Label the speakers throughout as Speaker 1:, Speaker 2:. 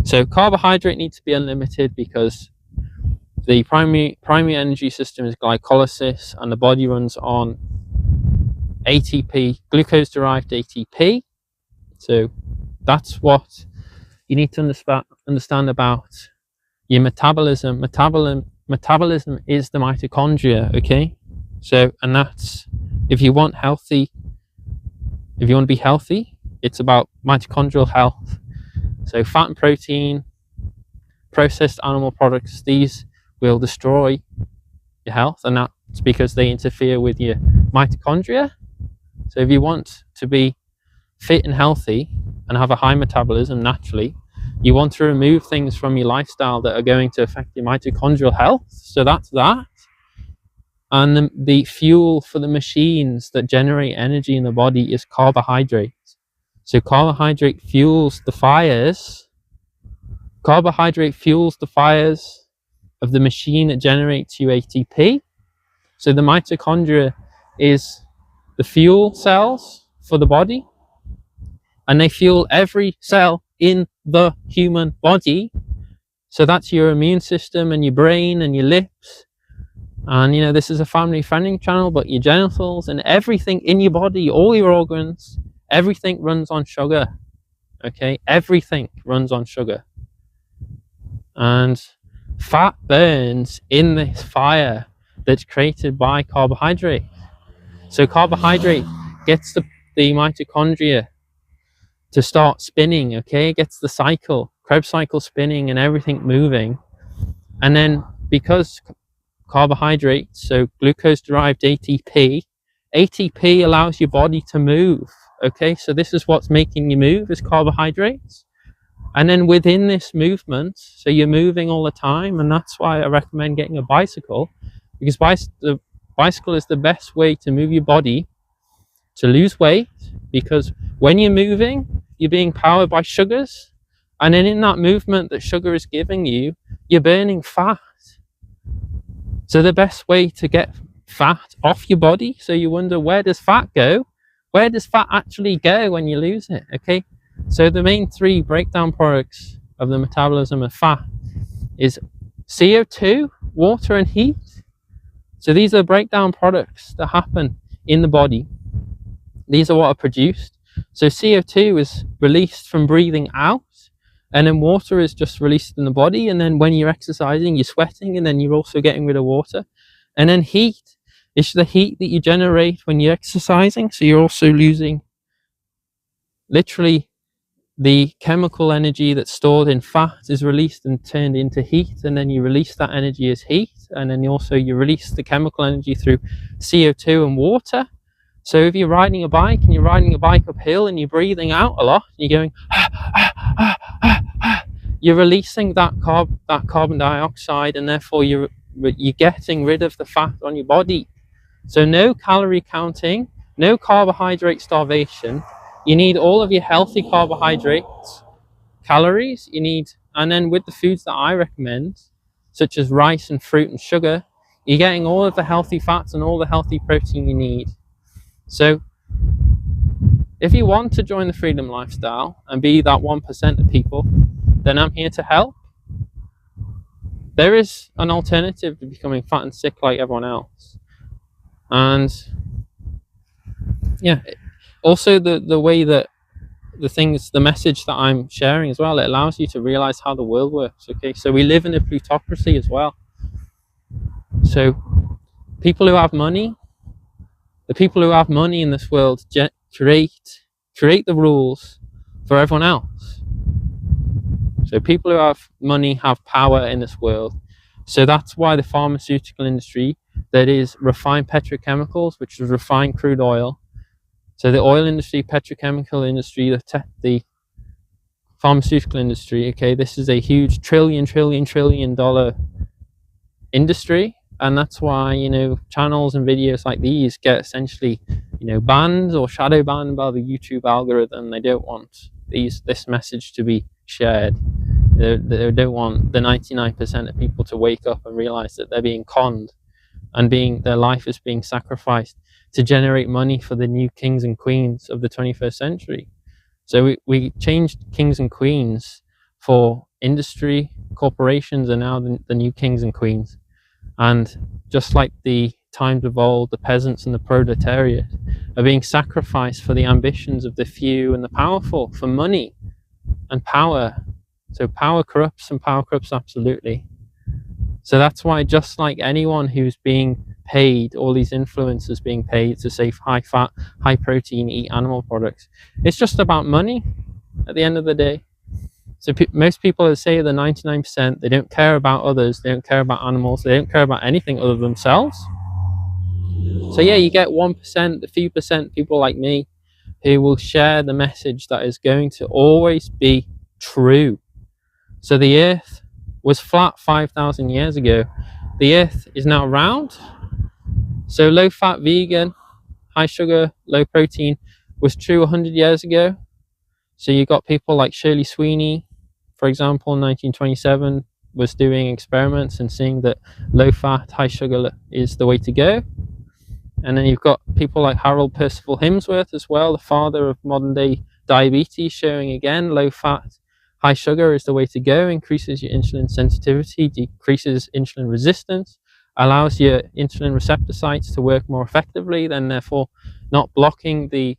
Speaker 1: So carbohydrate needs to be unlimited because the primary energy system is glycolysis, and the body runs on ATP, glucose derived ATP. So that's what you need to understand about your metabolism. Metabolism is the mitochondria, okay? So, and that's, if you want to be healthy, it's about mitochondrial health. So fat and protein, processed animal products, these will destroy your health, and that's because they interfere with your mitochondria. So if you want to be fit and healthy and have a high metabolism naturally, you want to remove things from your lifestyle that are going to affect your mitochondrial health. So that's that. And the fuel for the machines that generate energy in the body is carbohydrate. So carbohydrate fuels the fires. Carbohydrate fuels the fires of the machine that generates you ATP. So the mitochondria is the fuel cells for the body, and they fuel every cell in the human body. So that's your immune system and your brain and your lips. And you know, this is a family friendly channel, but your genitals and everything in your body, all your organs, everything runs on sugar. Okay, everything runs on sugar. And fat burns in this fire that's created by carbohydrate. So carbohydrate gets the mitochondria to start spinning, okay? It gets the cycle, Krebs cycle spinning and everything moving. And then because carbohydrates, so glucose derived ATP allows your body to move, okay? So this is what's making you move, is carbohydrates. And then within this movement, so you're moving all the time, and that's why I recommend getting a bicycle, because the bicycle is the best way to move your body to lose weight, because when you're moving, you're being powered by sugars, and then in that movement that sugar is giving you, you're burning fat. So the best way to get fat off your body, so you wonder, where does fat go? Where does fat actually go when you lose it? Okay, so the main three breakdown products of the metabolism of fat is CO2, water, and heat. So these are breakdown products that happen in the body. These are what are produced. So CO2 is released from breathing out, and then water is just released in the body, and then when you're exercising, you're sweating, and then you're also getting rid of water. And then heat is the heat that you generate when you're exercising, so you're also losing literally the chemical energy that's stored in fat is released and turned into heat, and then you release that energy as heat, and then also you release the chemical energy through CO2 and water. So if you're riding a bike and you're riding a bike uphill and you're breathing out a lot, and you're going you're releasing that carbon dioxide, and therefore you're getting rid of the fat on your body. So no calorie counting, no carbohydrate starvation. You need all of your healthy carbohydrates, calories you need, and then with the foods that I recommend, such as rice and fruit and sugar, you're getting all of the healthy fats and all the healthy protein you need. So if you want to join the freedom lifestyle and be that 1% of people, then I'm here to help. There is an alternative to becoming fat and sick like everyone else. And yeah, also the way that the message that I'm sharing as well, it allows you to realize how the world works. Okay, so we live in a plutocracy as well. So people who have money, the people who have money in this world create the rules for everyone else. So people who have money have power in this world. So that's why the pharmaceutical industry, that is refined petrochemicals, which is refined crude oil. So the oil industry, petrochemical industry, the pharmaceutical industry, okay, this is a huge trillion dollar industry. And that's why, you know, channels and videos like these get essentially, you know, banned or shadow banned by the YouTube algorithm. They don't want this message to be shared. They don't want the 99% of people to wake up and realize that they're being conned and their life is being sacrificed to generate money for the new kings and queens of the 21st century. So we changed kings and queens for industry corporations are now the new kings and queens. And just like the times of old, the peasants and the proletariat are being sacrificed for the ambitions of the few and the powerful, for money and power. So power corrupts, and power corrupts absolutely. So that's why, just like anyone who's being paid, all these influencers being paid to say high fat, high protein, eat animal products, it's just about money at the end of the day. So most people say the 99%, they don't care about others, they don't care about animals, they don't care about anything other than themselves. So yeah, you get 1%, the few percent people like me who will share the message that is going to always be true. So the earth was flat 5,000 years ago. The earth is now round. So low fat, vegan, high sugar, low protein was true 100 years ago. So you got people like Shirley Sweeney, for example, in 1927 was doing experiments and seeing that low fat, high sugar is the way to go. And then you've got people like Harold Percival Hemsworth as well, the father of modern day diabetes, showing again low fat, high sugar is the way to go, increases your insulin sensitivity, decreases insulin resistance, allows your insulin receptor sites to work more effectively, then therefore not blocking the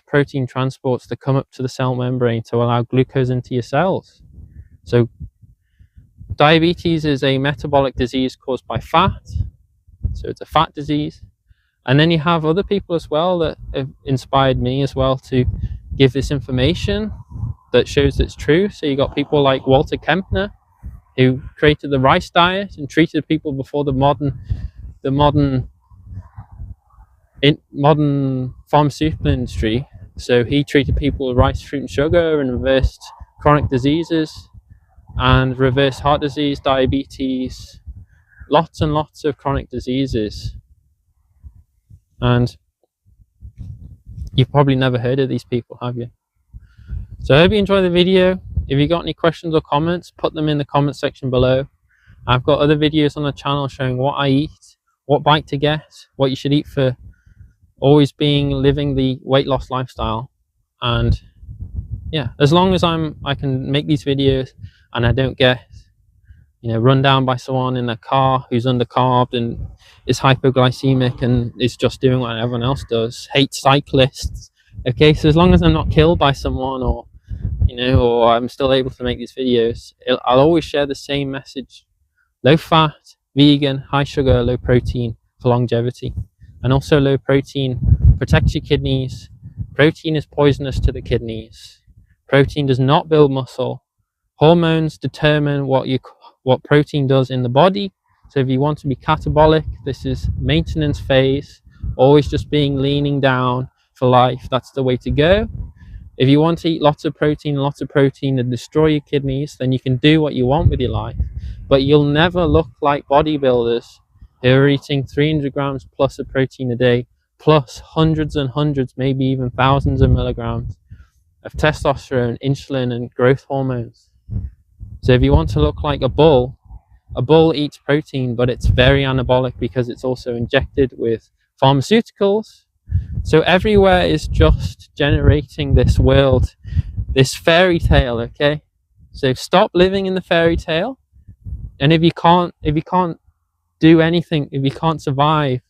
Speaker 1: protein transports to come up to the cell membrane to allow glucose into your cells. So diabetes is a metabolic disease caused by fat. So it's a fat disease. And then you have other people as well that have inspired me as well to give this information that shows it's true. So you got people like Walter Kempner, who created the rice diet and treated people before the modern pharmaceutical industry. So he treated people with rice, fruit and sugar and reversed chronic diseases and reversed heart disease, diabetes, lots and lots of chronic diseases. And you've probably never heard of these people, have you? So I hope you enjoy the video. If you got any questions or comments, put them in the comment section below. I've got other videos on the channel showing what I eat, what bike to get, what you should eat for always living the weight loss lifestyle. And yeah, as long as I can make these videos and I don't get run down by someone in a car who's undercarbed and is hypoglycemic and is just doing what everyone else does, hates cyclists. Okay, so as long as I'm not killed by someone, or or I'm still able to make these videos, I'll always share the same message: low fat, vegan, high sugar, low protein for longevity. And also low protein protects your kidneys. Protein is poisonous to the kidneys. Protein does not build muscle. Hormones determine what protein does in the body. So if you want to be catabolic, this is maintenance phase, always just leaning down for life. That's the way to go. If you want to eat lots of protein and destroy your kidneys, then you can do what you want with your life, but you'll never look like bodybuilders who are eating 300 grams plus of protein a day, plus hundreds and hundreds, maybe even thousands of milligrams of testosterone, insulin, and growth hormones. So if you want to look like a bull eats protein, but it's very anabolic because it's also injected with pharmaceuticals. So everywhere is just generating this world, this fairy tale, okay? So stop living in the fairy tale. And if you can't do anything, if you can't survive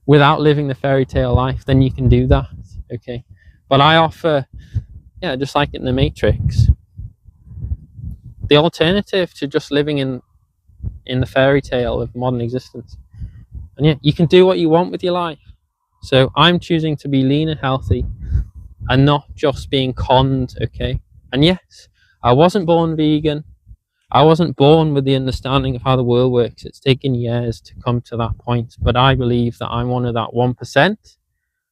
Speaker 1: without living the fairy tale life, then you can do that, okay? But I offer, just like in the Matrix, the alternative to just living in the fairy tale of modern existence. And you can do what you want with your life. So I'm choosing to be lean and healthy and not just being conned, okay? And yes, I wasn't born vegan. I wasn't born with the understanding of how the world works. It's taken years to come to that point. But I believe that I'm one of that 1%,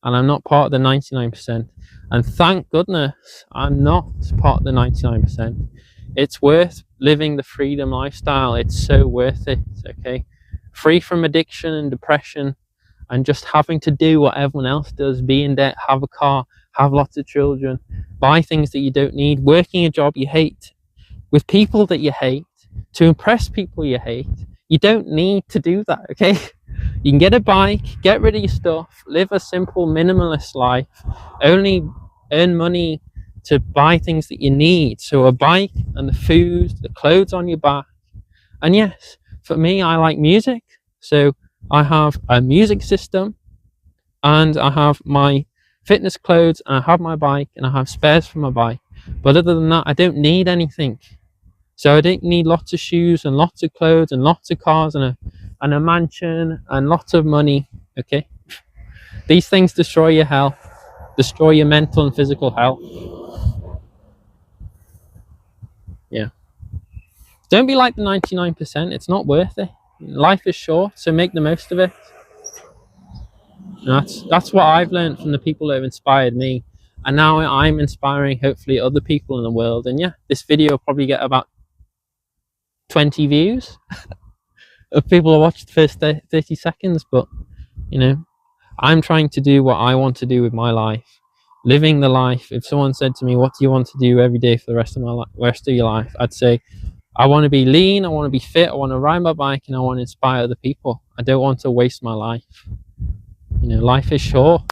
Speaker 1: and I'm not part of the 99%. And thank goodness I'm not part of the 99%. It's worth living the freedom lifestyle. It's so worth it, okay? Free from addiction and depression and just having to do what everyone else does, be in debt, have a car, have lots of children, buy things that you don't need, working a job you hate, with people that you hate, to impress people you hate. You don't need to do that, okay? You can get a bike, get rid of your stuff, live a simple minimalist life, only earn money to buy things that you need. So a bike and the food, the clothes on your back. And yes, for me, I like music. So I have a music system, and I have my fitness clothes, and I have my bike, and I have spares for my bike. But other than that, I don't need anything. So I don't need lots of shoes and lots of clothes and lots of cars and a mansion and lots of money. Okay, these things destroy your health, destroy your mental and physical health. Yeah, don't be like the 99%. It's not worth it. Life is short, so make the most of it. And that's what I've learned from the people that have inspired me, and now I'm inspiring hopefully other people in the world. And yeah, this video will probably get about 20 views of people who watched the first 30 seconds, but you know, I'm trying to do what I want to do with my life, living the life. If someone said to me, what do you want to do every day for the rest of my life, rest of your life, I'd say, I want to be lean, I want to be fit, I want to ride my bike, and I want to inspire other people. I don't want to waste my life. You know, life is short.